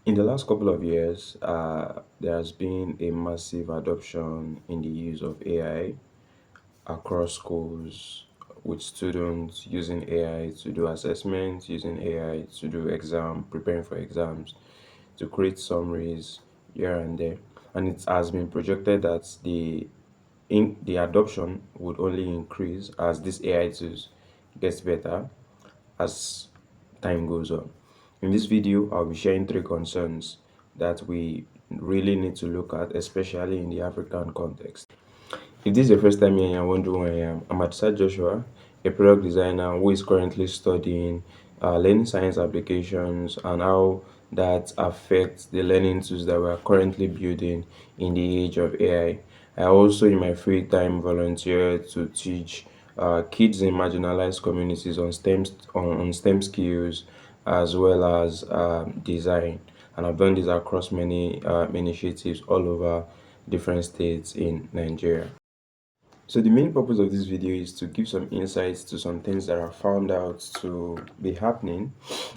In the last couple of years, there has been a massive adoption in the use of AI across schools, with students using AI to do assessments, using AI to do preparing for exams, to create summaries here and there. And it has been projected that the adoption would only increase as this AI tools gets better as time goes on. In this video, I'll be sharing three concerns that we really need to look at, especially in the African context. If this is your first time here and you're wondering who I am, I'm Adisa Joshua, a product designer who is currently studying learning science applications and how that affects the learning tools that we are currently building in the age of AI. I also, in my free time, volunteer to teach kids in marginalized communities on STEM skills as well as design. And I've done this across many initiatives all over different states in Nigeria. So the main purpose of this video is to give some insights to some things that are found out to be happening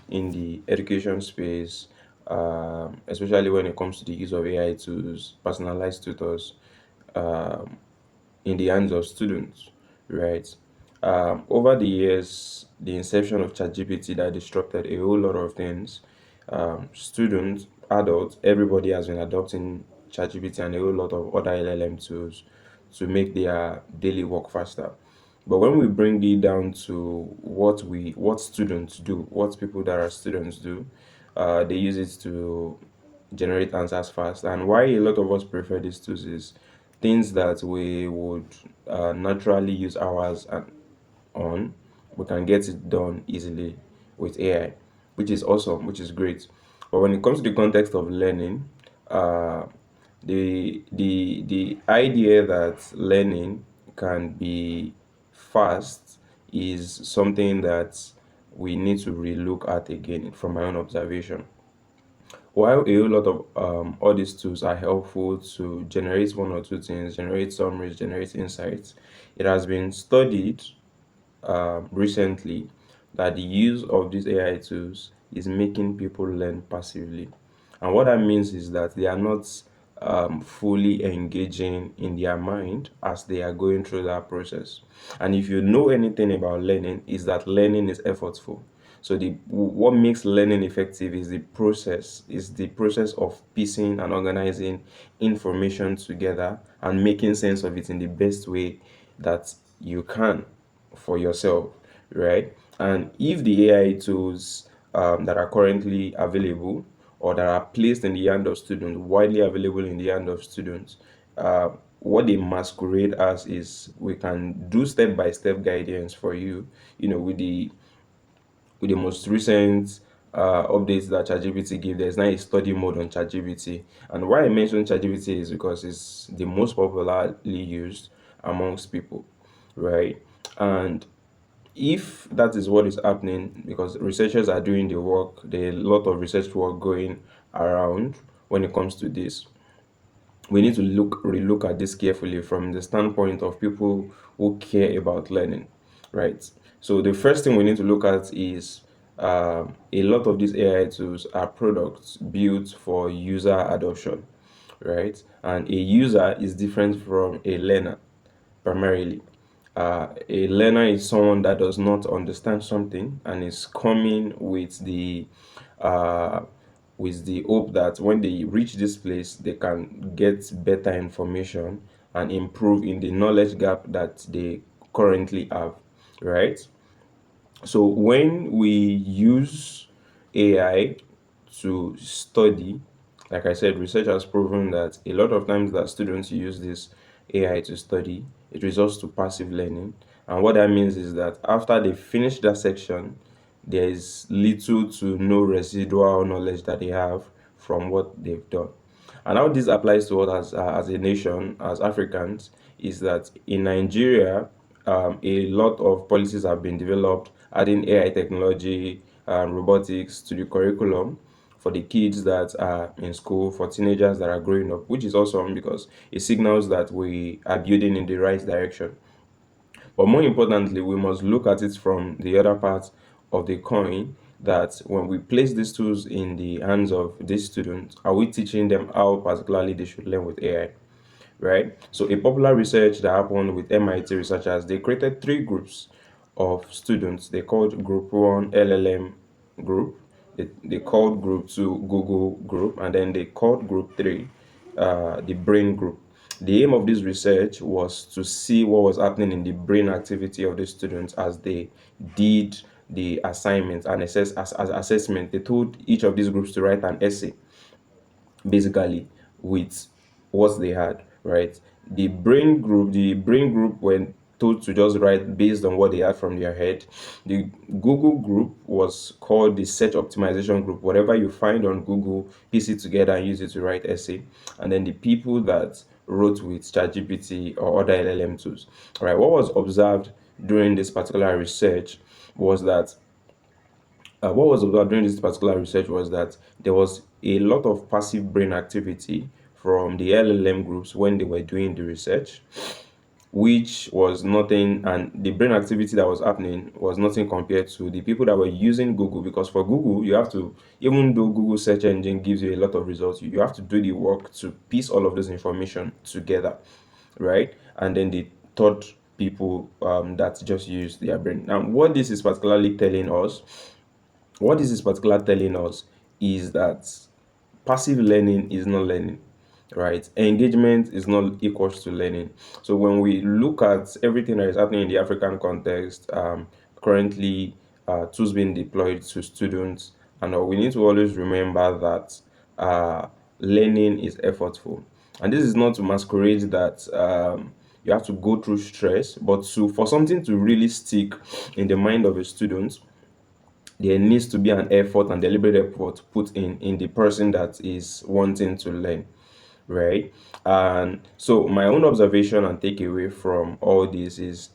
in the education space, especially when it comes to the use of AI tools, personalized tutors, um, in the hands of students, right? Over the years, the inception of ChatGPT that disrupted a whole lot of things. Students, adults, everybody has been adopting ChatGPT and a whole lot of other LLM tools to make their daily work faster. But when we bring it down to what students do, what people that are students do, they use it to generate answers fast. And why a lot of us prefer these tools is things that we would naturally use hours on, we can get it done easily with AI, which is awesome, which is great. But when it comes to the context of learning, uh, the idea that learning can be fast is something that we need to relook at again from my own observation. While a whole lot of all these tools are helpful to generate one or two things, generate summaries, generate insights, it has been studied recently that the use of these AI tools is making people learn passively. And what that means is that they are not fully engaging in their mind as they are going through that process. And if you know anything about learning, is that learning is effortful. So the what makes learning effective is the process of piecing and organizing information together and making sense of it in the best way that you can for yourself, right? And if the AI tools that are currently available or that are placed in the hand of students, widely available in the hand of students, what they masquerade as is we can do step-by-step guidance for you, with the most recent updates that ChatGPT give. There's now a study mode on ChatGPT, and why I mention ChatGPT is because it's the most popularly used amongst people, right? And if that is what is happening, because researchers are doing the work, there are a lot of research work going around when it comes to this. We need to relook at this carefully from the standpoint of people who care about learning, right? So the first thing we need to look at is a lot of these AI tools are products built for user adoption, right? And a user is different from a learner primarily. A learner is someone that does not understand something and is coming uh, with the hope that when they reach this place, they can get better information and improve in the knowledge gap that they currently have, right? So when we use AI to study, like I said, research has proven that a lot of times that students use this AI to study, it results to passive learning. And what that means is that after they finish that section, there is little to no residual knowledge that they have from what they've done. And how this applies to us as a nation, as Africans, is that in Nigeria, a lot of policies have been developed adding AI technology and robotics to the curriculum for the kids that are in school, for teenagers that are growing up, which is awesome because it signals that we are building in the right direction. But more importantly, we must look at it from the other part of the coin, that when we place these tools in the hands of these students, are we teaching them how particularly they should learn with AI? Right? So a popular research that happened with MIT researchers, they created three groups of students. They called group one LLM group, they called group two Google group, and then they called group three the brain group. The aim of this research was to see what was happening in the brain activity of the students as they did the assignment and as assessment. They told each of these groups to write an essay basically with what they had, right? The brain group were told to just write based on what they had from their head. The Google group was called the search optimization group. Whatever you find on Google, piece it together and use it to write essay. And then the people that wrote with ChatGPT or other LLM tools. All right, what was observed during this particular research was that what was observed during this particular research was that there was a lot of passive brain activity from the LLM groups when they were doing the research, which was nothing, and the brain activity that was happening was nothing compared to the people that were using Google. Because for Google, you have to, even though Google search engine gives you a lot of results, you have to do the work to piece all of this information together, right? And then the third people that just use their brain. Now, what this is particularly telling us is that passive learning is not learning, right? Engagement is not equals to learning. So when we look at everything that is happening in the African context, currently tools being deployed to students, and we need to always remember that learning is effortful. And this is not to masquerade that you have to go through stress, but for something to really stick in the mind of a student, there needs to be an effort and deliberate effort put in the person that is wanting to learn, right? And so my own observation and takeaway from all this is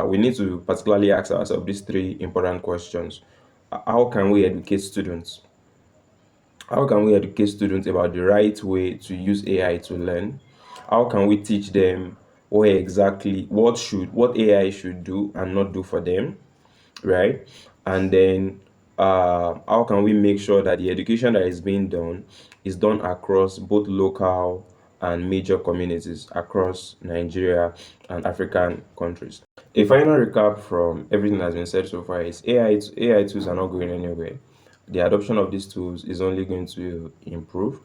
we need to particularly ask ourselves these three important questions. How can we educate students? How can we educate students about the right way to use AI to learn? How can we teach them what AI should do and not do for them, right? And then how can we make sure that the education that is being done is done across both local and major communities across Nigeria and African countries? A final recap from everything that's been said so far is AI tools are not going anywhere. The adoption of these tools is only going to improve,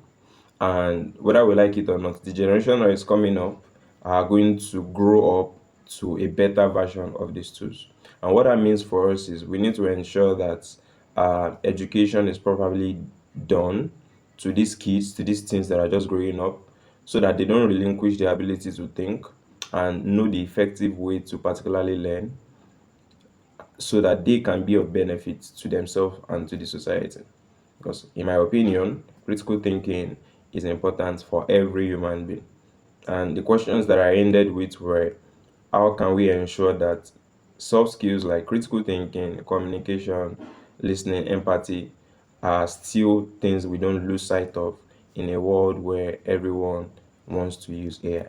and whether we like it or not, the generation that is coming up are going to grow up to a better version of these tools. And what that means for us is we need to ensure that education is properly done to these kids, to these teens that are just growing up, so that they don't relinquish their ability to think and know the effective way to particularly learn, so that they can be of benefit to themselves and to the society. Because, in my opinion, critical thinking is important for every human being. And the questions that I ended with were, how can we ensure that soft skills like critical thinking, communication, listening, empathy are still things we don't lose sight of in a world where everyone wants to use AI?